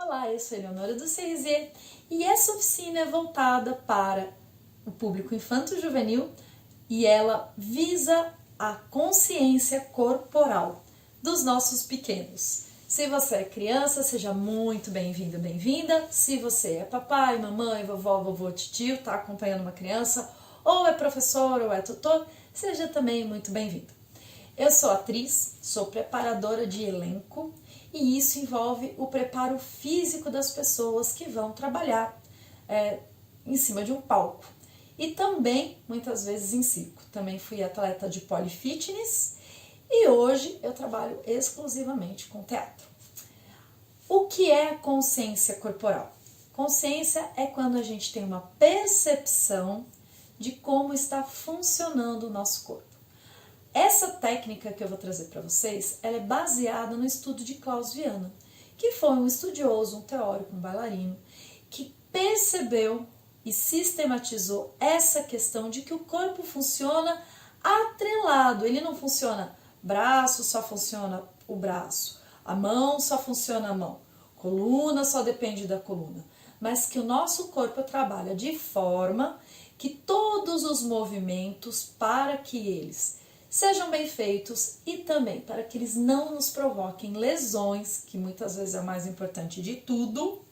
Olá, eu sou Eleonora do Cerisier e essa oficina é voltada para o público infanto-juvenil e ela visa a consciência corporal dos nossos pequenos. Se você é criança, seja muito bem-vindo, bem-vinda. Se você é papai, mamãe, vovó, vovô, titio, está acompanhando uma criança, ou é professor ou é tutor, seja também muito bem-vindo. Eu sou atriz, sou preparadora de elenco e isso envolve o preparo físico das pessoas que vão trabalhar em cima de um palco. E também, muitas vezes, em circo. Também fui atleta de polifitness e hoje eu trabalho exclusivamente com teatro. O que é a consciência corporal? Consciência é quando a gente tem uma percepção de como está funcionando o nosso corpo. Essa técnica que eu vou trazer para vocês, ela é baseada no estudo de Klaus Viana, que foi um estudioso, um teórico, um bailarino, que percebeu e sistematizou essa questão de que o corpo funciona atrelado. Ele não funciona braço, só funciona o braço, a mão só funciona a mão, coluna só depende da coluna, mas que o nosso corpo trabalha de forma que todos os movimentos, para que eles sejam bem feitos e também para que eles não nos provoquem lesões, que muitas vezes é o mais importante de tudo,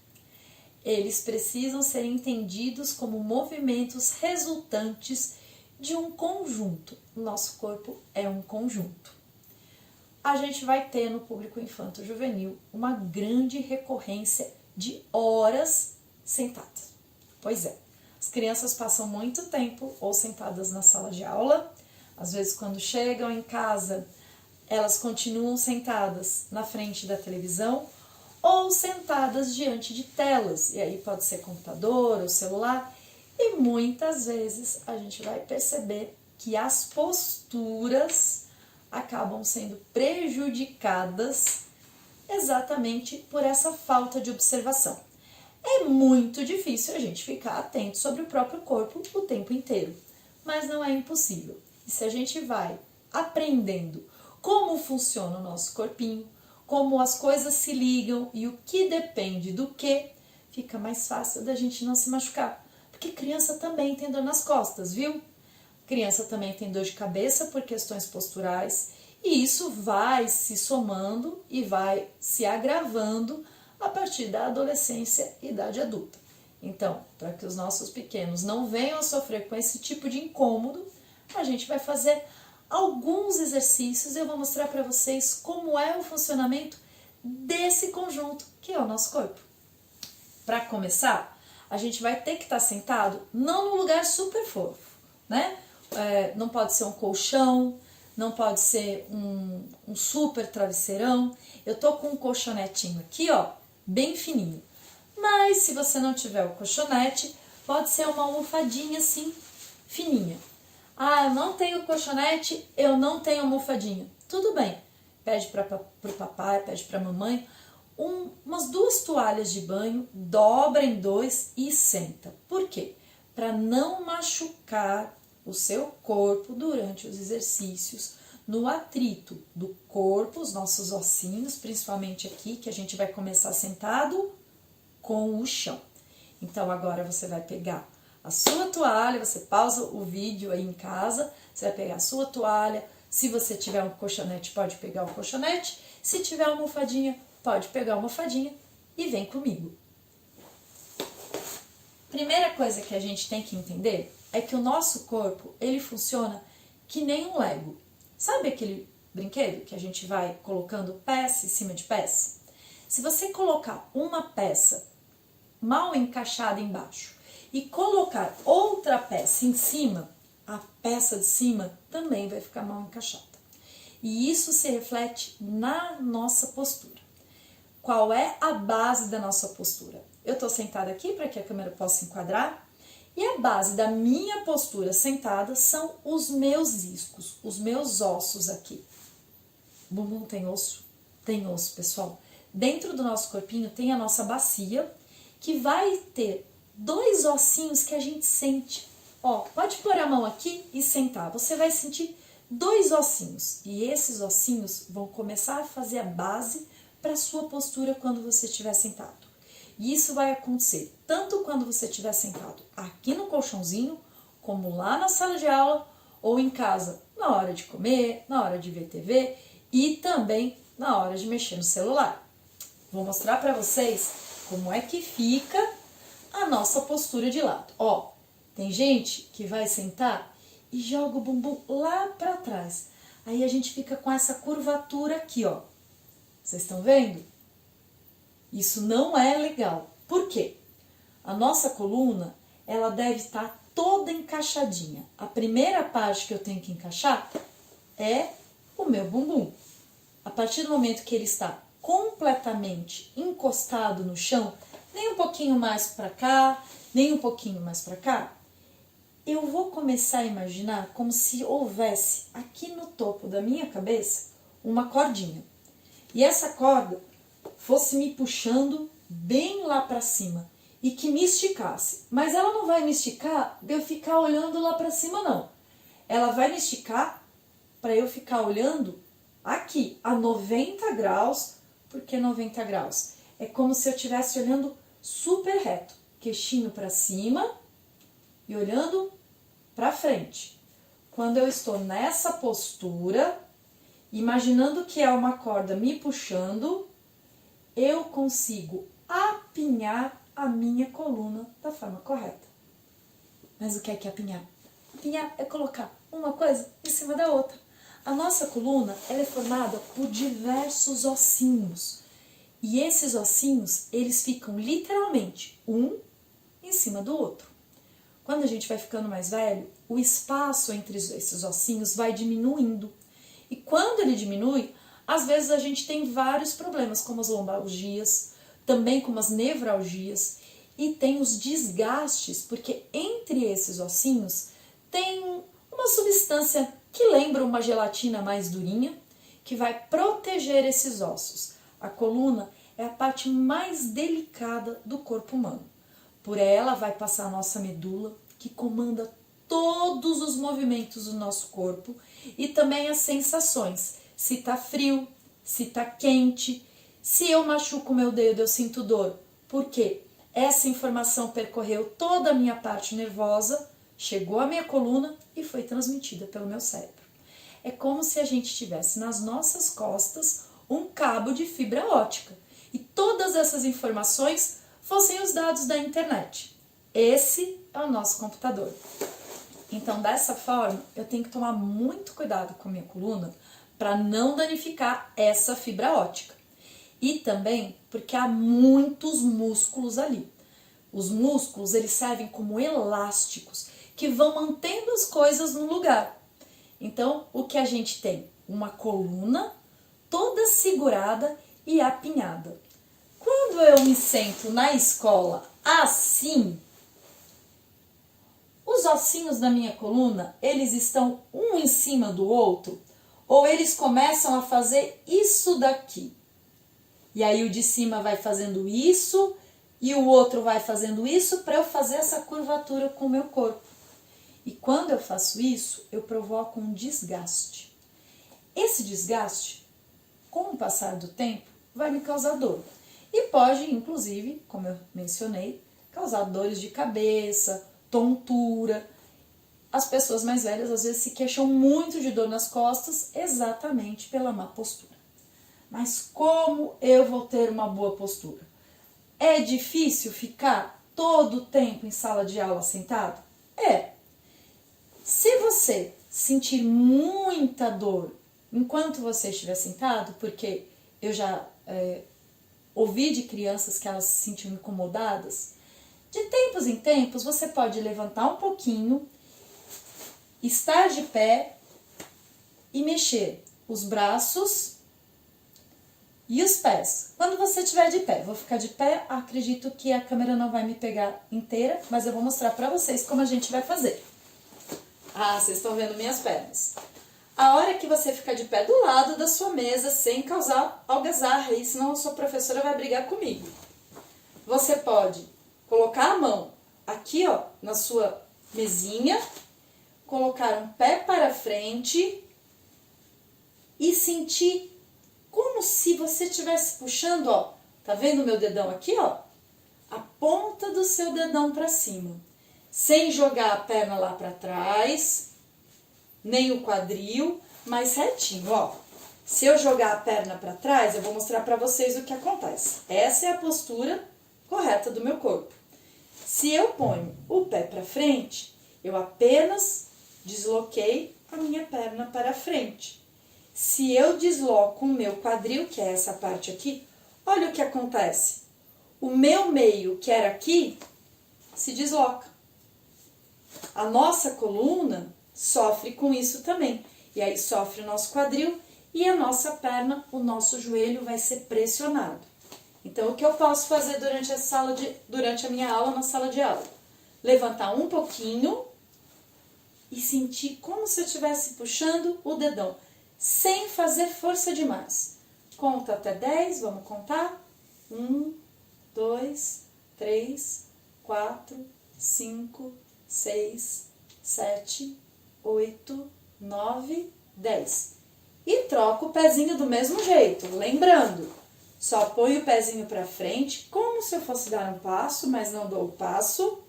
eles precisam ser entendidos como movimentos resultantes de um conjunto. O nosso corpo é um conjunto. A gente vai ter no público infanto-juvenil uma grande recorrência de horas sentadas. Pois é, as crianças passam muito tempo ou sentadas na sala de aula. Às vezes, quando chegam em casa, elas continuam sentadas na frente da televisão ou sentadas diante de telas. E aí pode ser computador ou celular. E muitas vezes a gente vai perceber que as posturas acabam sendo prejudicadas exatamente por essa falta de observação. É muito difícil a gente ficar atento sobre o próprio corpo o tempo inteiro, mas não é impossível. E se a gente vai aprendendo como funciona o nosso corpinho, como as coisas se ligam e o que depende do que, fica mais fácil da gente não se machucar. Porque criança também tem dor nas costas, viu? Criança também tem dor de cabeça por questões posturais e isso vai se somando e vai se agravando a partir da adolescência e idade adulta. Então, para que os nossos pequenos não venham a sofrer com esse tipo de incômodo, a gente vai fazer alguns exercícios e eu vou mostrar para vocês como é o funcionamento desse conjunto que é o nosso corpo. Para começar, a gente vai ter que estar sentado não num lugar super fofo, né? Não pode ser um colchão, não pode ser um super travesseirão. Eu tô com um colchonetinho aqui, ó, bem fininho. Mas se você não tiver o colchonete, pode ser uma almofadinha assim, fininha. Ah, eu não tenho colchonete, eu não tenho almofadinha. Tudo bem, pede para o papai, pede para a mamãe umas 2 toalhas de banho, dobra em 2 e senta. Por quê? Para não machucar o seu corpo durante os exercícios, no atrito do corpo, os nossos ossinhos, principalmente aqui, que a gente vai começar sentado com o chão. Então agora você vai pegar a sua toalha, você pausa o vídeo aí em casa, você vai pegar a sua toalha, se você tiver um colchonete, pode pegar o colchonete, se tiver uma almofadinha, pode pegar a almofadinha e vem comigo. Primeira coisa que a gente tem que entender é que o nosso corpo, ele funciona que nem um Lego. Sabe aquele brinquedo que a gente vai colocando peça em cima de peça? Se você colocar uma peça mal encaixada embaixo e colocar outra peça em cima, a peça de cima também vai ficar mal encaixada. E isso se reflete na nossa postura. Qual é a base da nossa postura? Eu estou sentada aqui para que a câmera possa enquadrar e a base da minha postura sentada são os meus iscos, os meus ossos aqui. Bumbum tem osso? Tem osso, pessoal. Dentro do nosso corpinho tem a nossa bacia, que vai ter 2 ossinhos que a gente sente. Ó, pode pôr a mão aqui e sentar. Você vai sentir 2 ossinhos. E esses ossinhos vão começar a fazer a base para a sua postura quando você estiver sentado. E isso vai acontecer tanto quando você estiver sentado aqui no colchãozinho, como lá na sala de aula, ou em casa, na hora de comer, na hora de ver TV e também na hora de mexer no celular. Vou mostrar para vocês como é que fica a nossa postura de lado. Ó, tem gente que vai sentar e joga o bumbum lá para trás. Aí a gente fica com essa curvatura aqui, ó. Vocês estão vendo? Isso não é legal. Por quê? A nossa coluna, ela deve estar toda encaixadinha. A primeira parte que eu tenho que encaixar é o meu bumbum. A partir do momento que ele está completamente encostado no chão, nem um pouquinho mais para cá, nem um pouquinho mais para cá, eu vou começar a imaginar como se houvesse aqui no topo da minha cabeça uma cordinha. E essa corda fosse me puxando bem lá para cima e que me esticasse. Mas ela não vai me esticar de eu ficar olhando lá para cima, não. Ela vai me esticar para eu ficar olhando aqui a 90 graus. Por que 90 graus? É como se eu estivesse olhando super reto, queixinho para cima e olhando para frente. Quando eu estou nessa postura, imaginando que é uma corda me puxando, eu consigo apinhar a minha coluna da forma correta. Mas o que é apinhar? Apinhar é colocar uma coisa em cima da outra. A nossa coluna, ela é formada por diversos ossinhos. E esses ossinhos, eles ficam literalmente um em cima do outro. Quando a gente vai ficando mais velho, o espaço entre esses ossinhos vai diminuindo. E quando ele diminui, às vezes a gente tem vários problemas, como as lombalgias, também como as nevralgias, e tem os desgastes, porque entre esses ossinhos tem uma substância que lembra uma gelatina mais durinha, que vai proteger esses ossos. A coluna é a parte mais delicada do corpo humano. Por ela vai passar a nossa medula, que comanda todos os movimentos do nosso corpo e também as sensações. Se tá frio, se tá quente, se eu machuco o meu dedo, eu sinto dor. Por quê? Essa informação percorreu toda a minha parte nervosa, chegou à minha coluna e foi transmitida pelo meu cérebro. É como se a gente tivesse nas nossas costas um cabo de fibra óptica e todas essas informações fossem os dados da internet. Esse é o nosso computador. Então, dessa forma, eu tenho que tomar muito cuidado com a minha coluna para não danificar essa fibra óptica. E também porque há muitos músculos ali. Os músculos, eles servem como elásticos que vão mantendo as coisas no lugar. Então, o que a gente tem? Uma coluna toda segurada e apinhada. Quando eu me sento na escola assim, os ossinhos da minha coluna, eles estão um em cima do outro, ou eles começam a fazer isso daqui. E aí o de cima vai fazendo isso e o outro vai fazendo isso para eu fazer essa curvatura com o meu corpo. E quando eu faço isso, eu provoco um desgaste. Esse desgaste, com o passar do tempo, vai me causar dor. E pode, inclusive, como eu mencionei, causar dores de cabeça, tontura. As pessoas mais velhas às vezes se queixam muito de dor nas costas exatamente pela má postura. Mas como eu vou ter uma boa postura? É difícil ficar todo o tempo em sala de aula sentado? É. Se você sentir muita dor enquanto você estiver sentado, porque eu já ouvi de crianças que elas se sentiam incomodadas, de tempos em tempos você pode levantar um pouquinho, estar de pé e mexer os braços e os pés. Quando você estiver de pé, vou ficar de pé, acredito que a câmera não vai me pegar inteira, mas eu vou mostrar pra vocês como a gente vai fazer. Ah, vocês estão vendo minhas pernas. A hora que você ficar de pé do lado da sua mesa, sem causar algazarra, aí, senão a sua professora vai brigar comigo. Você pode colocar a mão aqui, ó, na sua mesinha, colocar um pé para frente e sentir como se você estivesse puxando, ó, tá vendo meu dedão aqui, ó? a ponta do seu dedão para cima, sem jogar a perna lá para trás, nem o quadril, mas retinho, ó. Se eu jogar a perna para trás, eu vou mostrar para vocês o que acontece. Essa é a postura correta do meu corpo. Se eu ponho o pé para frente, eu apenas desloquei a minha perna para frente. Se eu desloco o meu quadril, que é essa parte aqui, olha o que acontece. O meu meio, que era aqui, se desloca. A nossa coluna sofre com isso também. E aí sofre o nosso quadril e a nossa perna, o nosso joelho vai ser pressionado. Então, o que eu posso fazer durante a minha aula na sala de aula? Levantar um pouquinho e sentir como se eu estivesse puxando o dedão, sem fazer força demais. Conta até 10, vamos contar? 1, 2, 3, 4, 5, 6, 7, 8, 9, 10. E troco o pezinho do mesmo jeito, lembrando, só ponho o pezinho para frente, como se eu fosse dar um passo, mas não dou o passo.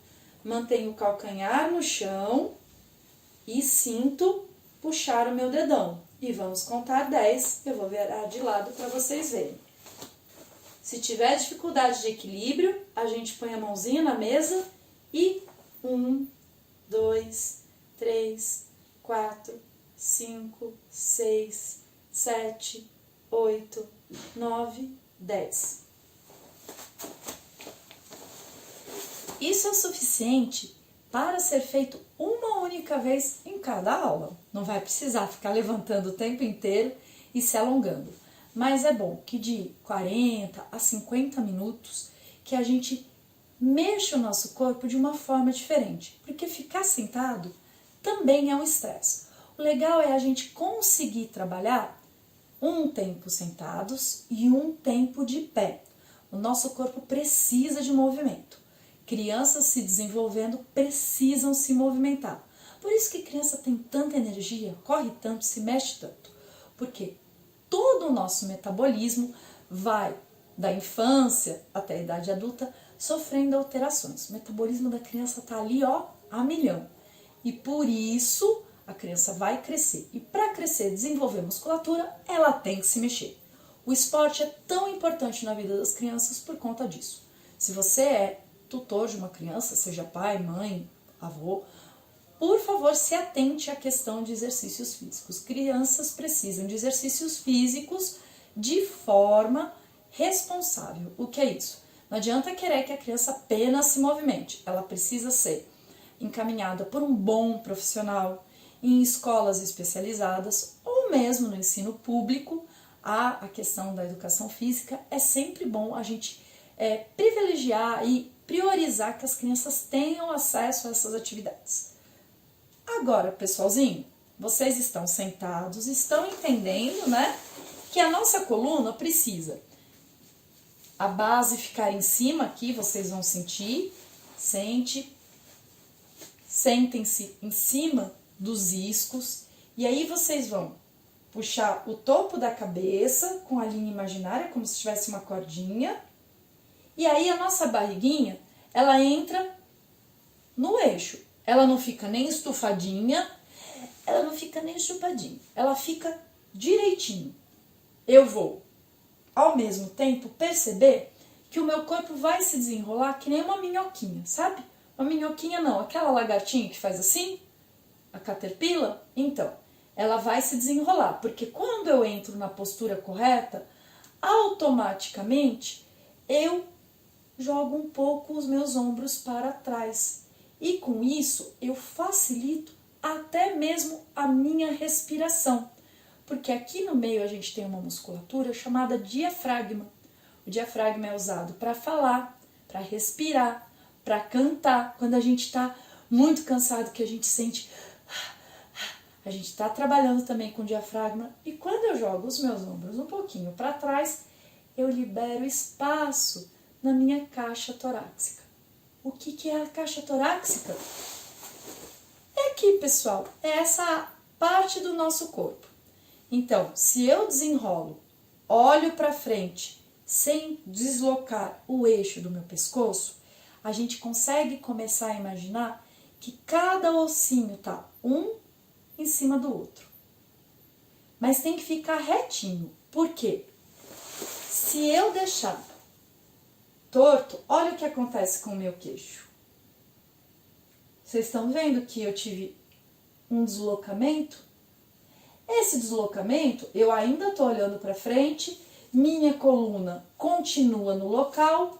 Mantenho o calcanhar no chão e sinto puxar o meu dedão. E vamos contar 10, eu vou virar de lado para vocês verem. Se tiver dificuldade de equilíbrio, a gente põe a mãozinha na mesa e 1, 2, 3, 4, 5, 6, 7, 8, 9, 10. Isso é o suficiente para ser feito uma única vez em cada aula. Não vai precisar ficar levantando o tempo inteiro e se alongando. Mas é bom que de 40 a 50 minutos que a gente mexa o nosso corpo de uma forma diferente. Porque ficar sentado também é um estresse. O legal é a gente conseguir trabalhar um tempo sentados e um tempo de pé. O nosso corpo precisa de movimento. Crianças se desenvolvendo precisam se movimentar. Por isso que criança tem tanta energia, corre tanto, se mexe tanto. Porque todo o nosso metabolismo vai da infância até a idade adulta sofrendo alterações. O metabolismo da criança está ali, ó, a milhão. E por isso a criança vai crescer. E para crescer, desenvolver musculatura, ela tem que se mexer. O esporte é tão importante na vida das crianças por conta disso. Se você é tutor de uma criança, seja pai, mãe, avô, por favor, se atente à questão de exercícios físicos. Crianças precisam de exercícios físicos de forma responsável. O que é isso? Não adianta querer que a criança apenas se movimente. Ela precisa ser encaminhada por um bom profissional em escolas especializadas ou mesmo no ensino público. A questão da educação física é sempre bom a gente privilegiar e priorizar que as crianças tenham acesso a essas atividades. Agora, pessoalzinho, vocês estão sentados, estão entendendo, né, que a nossa coluna precisa a base ficar em cima aqui, vocês vão sentir, sentem-se em cima dos iscos, e aí vocês vão puxar o topo da cabeça com a linha imaginária, como se tivesse uma cordinha, e aí a nossa barriguinha, ela entra no eixo. Ela não fica nem estufadinha, ela não fica nem chupadinha, ela fica direitinho. Eu vou, ao mesmo tempo, perceber que o meu corpo vai se desenrolar que nem uma minhoquinha, sabe? Uma minhoquinha não, aquela lagartinha que faz assim, a caterpillar, então, ela vai se desenrolar, porque quando eu entro na postura correta, automaticamente eu jogo um pouco os meus ombros para trás. E com isso eu facilito até mesmo a minha respiração. Porque aqui no meio a gente tem uma musculatura chamada diafragma. O diafragma é usado para falar, para respirar, para cantar. Quando a gente está muito cansado, que a gente sente... A gente está trabalhando também com o diafragma. E quando eu jogo os meus ombros um pouquinho para trás, eu libero espaço na minha caixa torácica. O que é a caixa torácica? É aqui, pessoal. É essa parte do nosso corpo. Então, se eu desenrolo, olho para frente sem deslocar o eixo do meu pescoço, a gente consegue começar a imaginar que cada ossinho tá um em cima do outro. Mas tem que ficar retinho. Por quê? Se eu deixar torto, olha o que acontece com o meu queixo. Vocês estão vendo que eu tive um deslocamento? Esse deslocamento, eu ainda estou olhando para frente, minha coluna continua no local,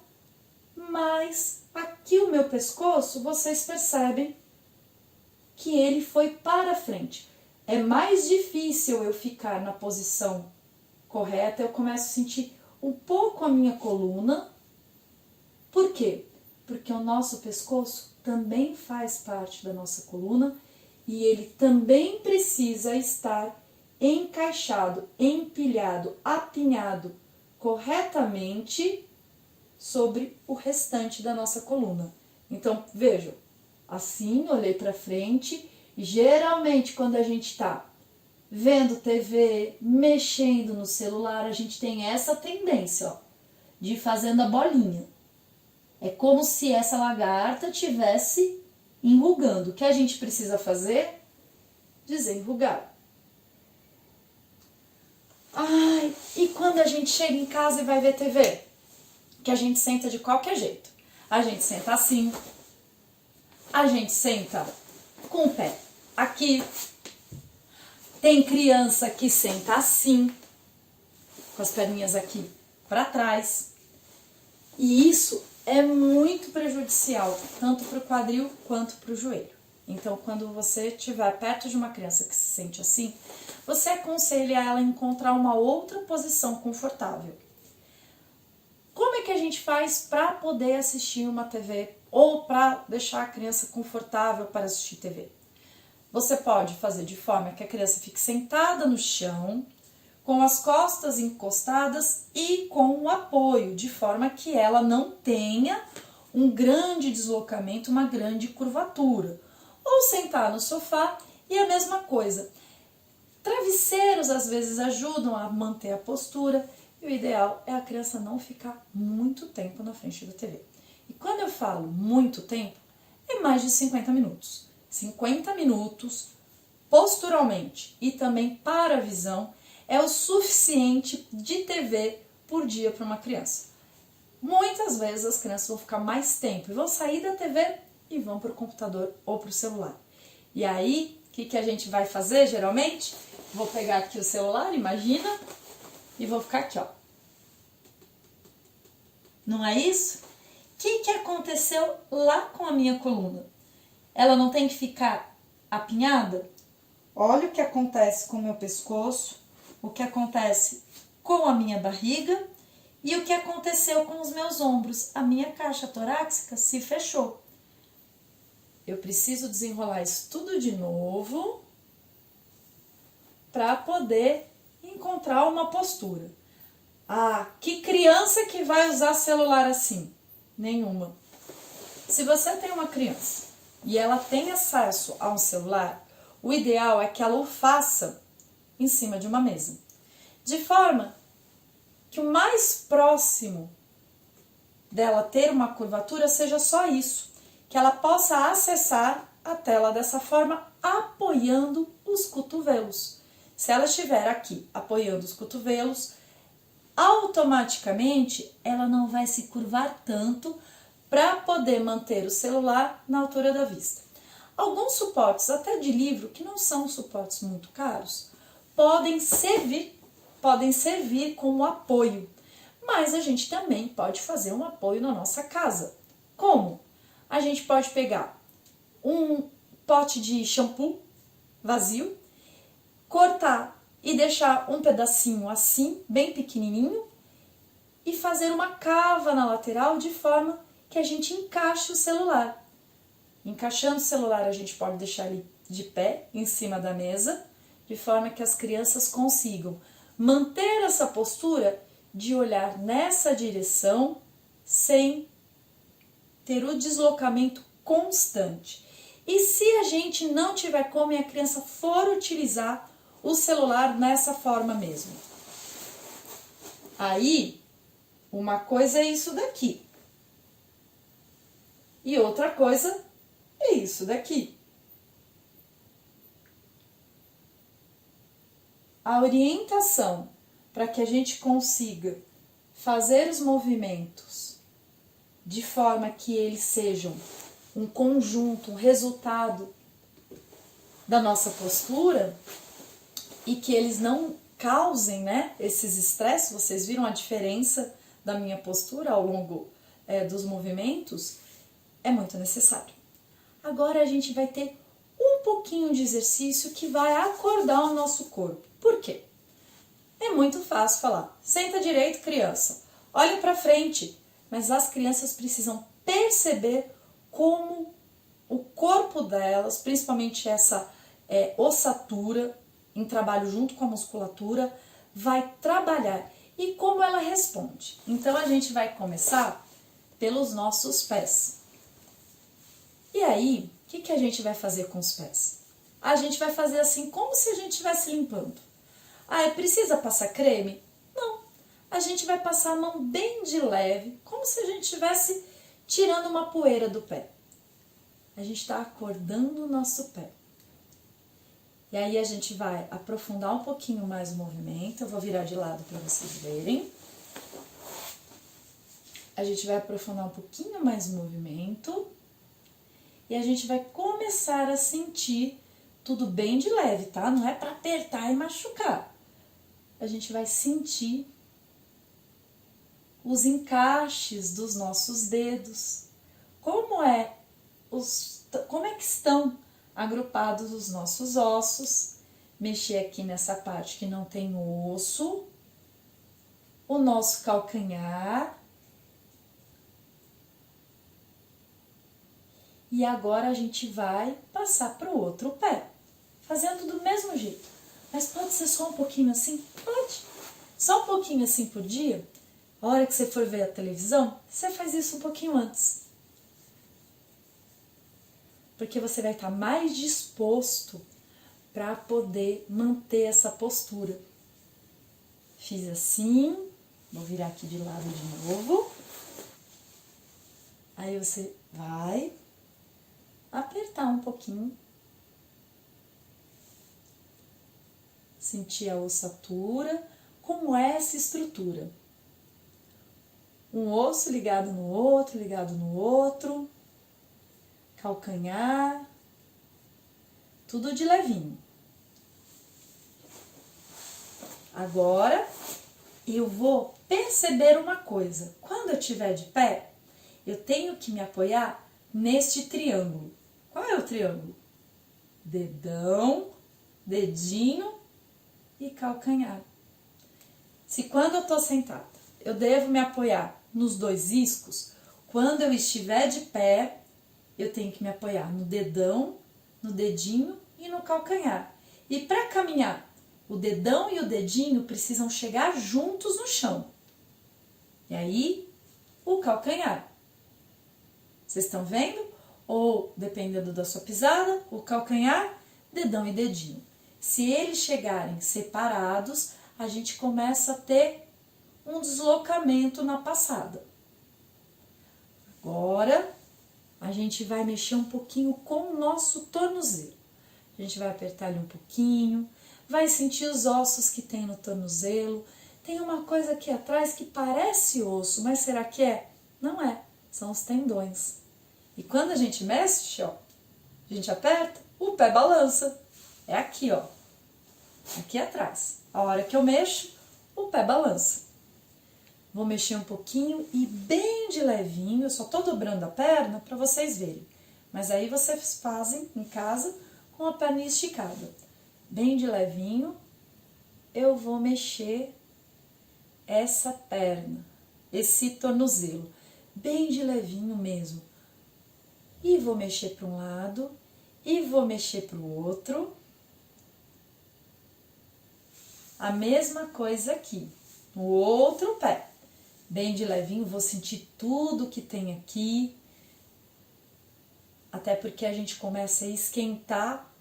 mas aqui o meu pescoço, vocês percebem que ele foi para frente. É mais difícil eu ficar na posição correta, eu começo a sentir um pouco a minha coluna. Por quê? Porque o nosso pescoço também faz parte da nossa coluna e ele também precisa estar encaixado, empilhado, apinhado corretamente sobre o restante da nossa coluna. Então, vejam, assim, olhei para frente. Geralmente, quando a gente está vendo TV, mexendo no celular, a gente tem essa tendência, ó, de ir fazendo a bolinha. É como se essa lagarta tivesse enrugando. O que a gente precisa fazer? Desenrugar. Ai, e quando a gente chega em casa e vai ver TV? Que a gente senta de qualquer jeito. A gente senta assim, a gente senta com o pé aqui. Tem criança que senta assim, com as perninhas aqui para trás. E isso é muito prejudicial, tanto para o quadril quanto para o joelho. Então, quando você estiver perto de uma criança que se sente assim, você aconselha ela a encontrar uma outra posição confortável. Como é que a gente faz para poder assistir uma TV ou para deixar a criança confortável para assistir TV? Você pode fazer de forma que a criança fique sentada no chão, com as costas encostadas e com o apoio, de forma que ela não tenha um grande deslocamento, uma grande curvatura. Ou sentar no sofá e a mesma coisa. Travesseiros às vezes ajudam a manter a postura e o ideal é a criança não ficar muito tempo na frente da TV. E quando eu falo muito tempo, é mais de 50 minutos. 50 minutos posturalmente e também para a visão é o suficiente de TV por dia para uma criança. Muitas vezes as crianças vão ficar mais tempo e vão sair da TV e vão para o computador ou para o celular. E aí, o que a gente vai fazer geralmente? Vou pegar aqui o celular, imagina, e vou ficar aqui, ó. Não é isso? O que aconteceu lá com a minha coluna? Ela não tem que ficar apinhada? Olha o que acontece com o meu pescoço, o que acontece com a minha barriga e o que aconteceu com os meus ombros. A minha caixa torácica se fechou. Eu preciso desenrolar isso tudo de novo para poder encontrar uma postura. Ah, que criança que vai usar celular assim? Nenhuma. Se você tem uma criança e ela tem acesso a um celular, o ideal é que ela o faça em cima de uma mesa. De forma que o mais próximo dela ter uma curvatura seja só isso. Que ela possa acessar a tela dessa forma, apoiando os cotovelos. Se ela estiver aqui apoiando os cotovelos, automaticamente ela não vai se curvar tanto para poder manter o celular na altura da vista. Alguns suportes, até de livro, que não são suportes muito caros, podem servir como apoio, mas a gente também pode fazer um apoio na nossa casa. Como? A gente pode pegar um pote de shampoo vazio, cortar e deixar um pedacinho assim, bem pequenininho, e fazer uma cava na lateral de forma que a gente encaixe o celular. Encaixando o celular, a gente pode deixar ele de pé em cima da mesa, de forma que as crianças consigam manter essa postura de olhar nessa direção sem ter o deslocamento constante. E se a gente não tiver como e a criança for utilizar o celular nessa forma mesmo? Aí, Uma coisa é isso daqui. E outra coisa é isso daqui. A orientação para que a gente consiga fazer os movimentos de forma que eles sejam um conjunto, um resultado da nossa postura e que eles não causem, né, esses estresses. Vocês viram a diferença da minha postura ao longo dos movimentos? É muito necessário. Agora a gente vai ter um pouquinho de exercício que vai acordar o nosso corpo. Por quê? É muito fácil falar, senta direito, criança, olha para frente, mas as crianças precisam perceber como o corpo delas, principalmente essa ossatura, em trabalho junto com a musculatura, vai trabalhar e como ela responde. Então a gente vai começar pelos nossos pés. E aí, o que a gente vai fazer com os pés? A gente vai fazer assim como se a gente estivesse limpando. Ah, precisa passar creme? Não. A gente vai passar a mão bem de leve, como se a gente estivesse tirando uma poeira do pé. A gente está acordando o nosso pé. E aí a gente vai aprofundar um pouquinho mais o movimento. Eu vou virar de lado para vocês verem. A gente vai aprofundar um pouquinho mais o movimento. E a gente vai começar a sentir tudo bem de leve, tá? Não é para apertar e machucar. A gente vai sentir os encaixes dos nossos dedos. Como é que estão agrupados os nossos ossos? Mexer aqui nessa parte que não tem osso. O nosso calcanhar. E agora a gente vai passar para o outro pé, fazendo do mesmo jeito. Mas pode ser só um pouquinho assim? Pode. Só um pouquinho assim por dia. A hora que você for ver a televisão, você faz isso um pouquinho antes. Porque você vai estar mais disposto para poder manter essa postura. Fiz assim, vou virar aqui de lado de novo. Aí você vai apertar um pouquinho. Sentir a ossatura, como é essa estrutura. Um osso ligado no outro, calcanhar, tudo de levinho. Agora, eu vou perceber uma coisa. Quando eu estiver de pé, eu tenho que me apoiar neste triângulo. Qual é o triângulo? Dedão, dedinho e calcanhar. Se quando eu estou sentada, eu devo me apoiar nos dois iscos, quando eu estiver de pé, eu tenho que me apoiar no dedão, no dedinho e no calcanhar. E para caminhar, o dedão e o dedinho precisam chegar juntos no chão. E aí, o calcanhar. Vocês estão vendo? Ou, dependendo da sua pisada, o calcanhar, dedão e dedinho. Se eles chegarem separados, a gente começa a ter um deslocamento na passada. Agora, a gente vai mexer um pouquinho com o nosso tornozelo. A gente vai apertar ele um pouquinho, vai sentir os ossos que tem no tornozelo. Tem uma coisa aqui atrás que parece osso, mas será que é? Não é, são os tendões. E quando a gente mexe, ó, a gente aperta, o pé balança. É aqui, ó, aqui atrás. A hora que eu mexo, o pé balança. Vou mexer um pouquinho e bem de levinho, eu só tô dobrando a perna para vocês verem. Mas aí vocês fazem em casa com a perna esticada. Bem de levinho, eu vou mexer essa perna, esse tornozelo. Bem de levinho mesmo. E vou mexer para um lado e vou mexer para o outro. A mesma coisa aqui, no outro pé. Bem de levinho, vou sentir tudo que tem aqui. Até porque a gente começa a esquentar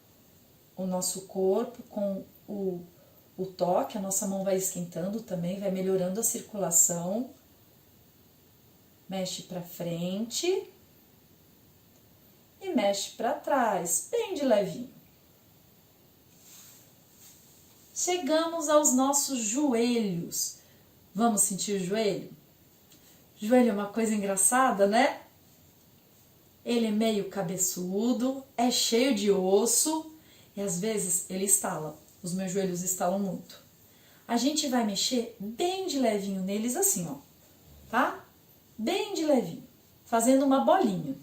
o nosso corpo com o toque. A nossa mão vai esquentando também, vai melhorando a circulação. Mexe para frente e mexe para trás, bem de levinho. Chegamos aos nossos joelhos. Vamos sentir o joelho? Joelho é uma coisa engraçada, né? Ele é meio cabeçudo, é cheio de osso e às vezes ele estala. Os meus joelhos estalam muito. A gente vai mexer bem de levinho neles assim, ó, tá? Bem de levinho, fazendo uma bolinha.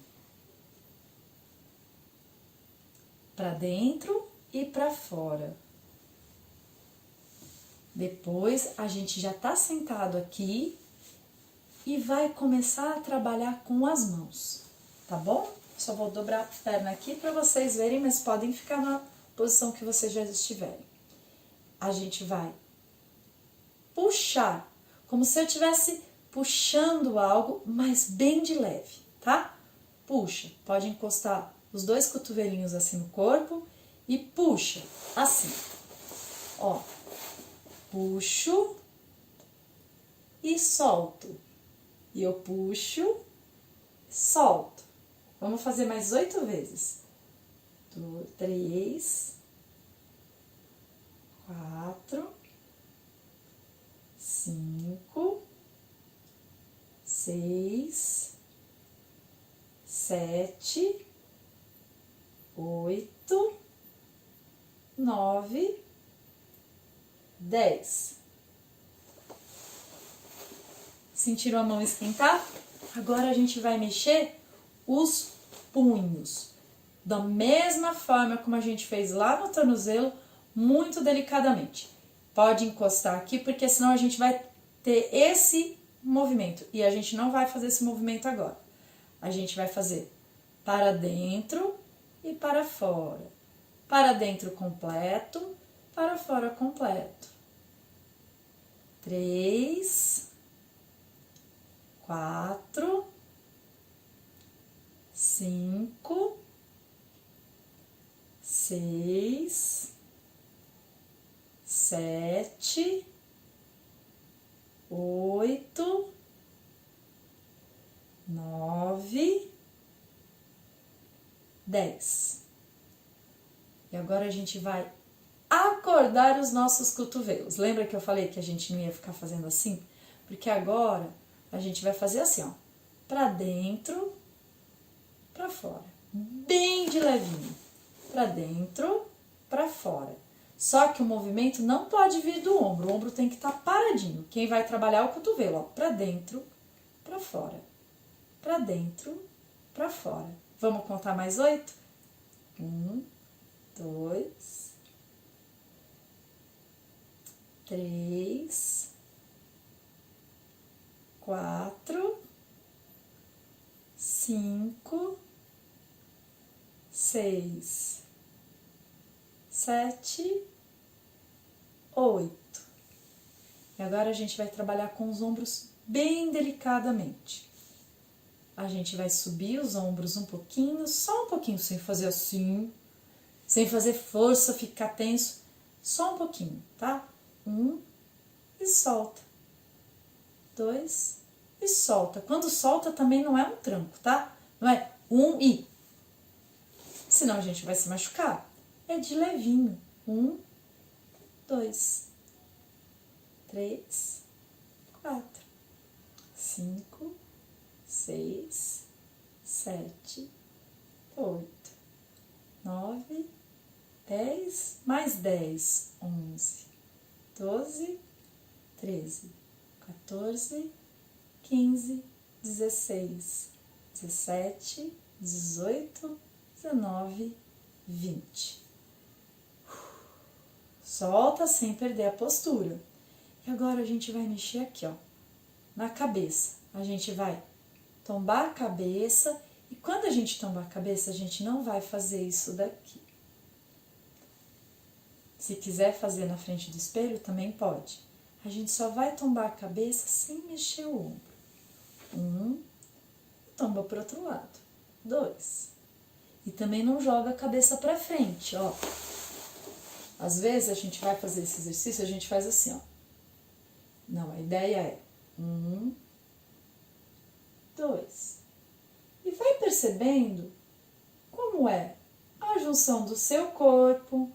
Para dentro e para fora. Depois a gente já tá sentado aqui e vai começar a trabalhar com as mãos, tá bom? Só vou dobrar a perna aqui para vocês verem, mas podem ficar na posição que vocês já estiverem. A gente vai puxar, como se eu estivesse puxando algo, mas bem de leve, tá? Puxa, pode encostar os 2 cotovelinhos assim no corpo e puxa, assim. Ó, puxo e solto. E eu puxo, solto. Vamos fazer mais 8 vezes. 3, 4, 5, 6, 7, 8, 9, 10. Sentiram a mão esquentar? Agora a gente vai mexer os punhos. Da mesma forma como a gente fez lá no tornozelo, muito delicadamente. Pode encostar aqui, porque senão a gente vai ter esse movimento. E a gente não vai fazer esse movimento agora. A gente vai fazer para dentro e para fora. Para dentro completo, para fora completo. 3, 4, 5, 6, 7, 8, 9, 10. E agora a gente vai acordar os nossos cotovelos. Lembra que eu falei que a gente não ia ficar fazendo assim? Porque agora a gente vai fazer assim, ó, pra dentro, pra fora, bem de levinho, pra dentro, pra fora. Só que o movimento não pode vir do ombro, o ombro tem que estar paradinho. Quem vai trabalhar é o cotovelo, ó, pra dentro, pra fora, pra dentro, pra fora. Vamos contar mais 8? 1, 2, 3, 4, 5, 6, 7, 8. E agora a gente vai trabalhar com os ombros bem delicadamente. A gente vai subir os ombros um pouquinho, só um pouquinho, sem fazer assim, sem fazer força, ficar tenso, só um pouquinho, tá? 1 e solta. 2 e solta. Quando solta também não é um tranco, tá? Não é 1 e. Senão a gente vai se machucar. É de levinho. 1, 2, 3, 4, 5, 6, 7, 8, 9, 10, mais 10, 11, 12, 13, 14, 15, 16, 17, 18, 19, 20. Solta sem perder a postura. E agora a gente vai mexer aqui, ó, na cabeça. A gente vai tombar a cabeça e quando a gente tombar a cabeça, a gente não vai fazer isso daqui. Se quiser fazer na frente do espelho, também pode. A gente só vai tombar a cabeça sem mexer o ombro. 1, tomba pro outro lado. 2. E também não joga a cabeça pra frente, ó. Às vezes a gente vai fazer esse exercício, a gente faz assim, ó. Não, a ideia é 1, 2. E vai percebendo como é a junção do seu corpo,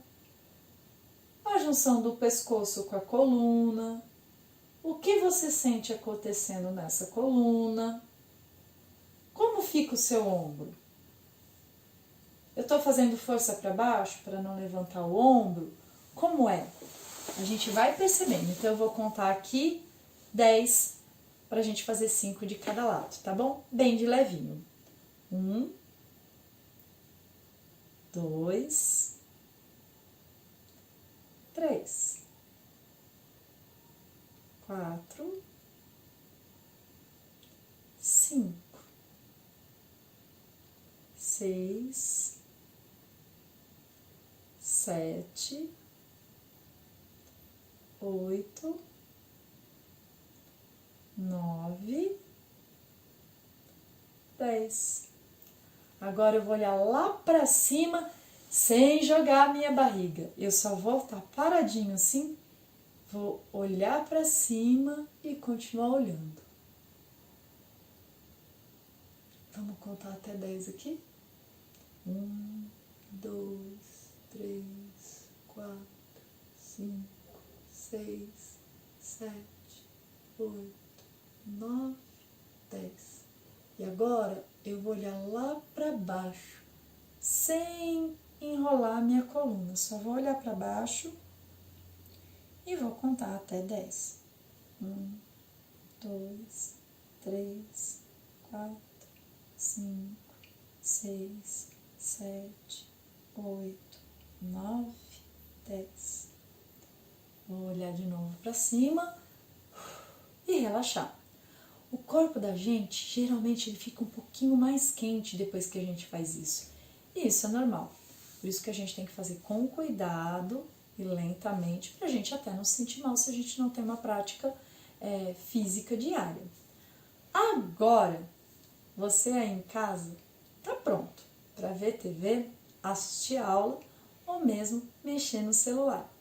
a junção do pescoço com a coluna, o que você sente acontecendo nessa coluna, como fica o seu ombro. Eu estou fazendo força para baixo para não levantar o ombro, como é? A gente vai percebendo, então eu vou contar aqui 10 para a gente fazer 5 de cada lado, tá bom? Bem de levinho. 1, 2, 3, 4, 5, 6, 7, 8, 9, 10. Agora eu vou olhar lá pra cima sem jogar a minha barriga. Eu só vou estar paradinho assim, vou olhar pra cima e continuar olhando. Vamos contar até 10 aqui? 1, 2, 3, 4, 5, 6, 7, 8, 9, 10. E agora eu vou olhar lá para baixo, sem enrolar a minha coluna. Só vou olhar para baixo e vou contar até 10. 1, 2, 3, 4, 5, 6, 7, 8, 9, 10. Vou olhar de novo para cima e relaxar. O corpo da gente, geralmente, ele fica um pouquinho mais quente depois que a gente faz isso. E isso é normal. Por isso que a gente tem que fazer com cuidado e lentamente, pra gente até não se sentir mal se a gente não tem uma prática física diária. Agora, você aí em casa tá pronto para ver TV, assistir aula ou mesmo mexer no celular.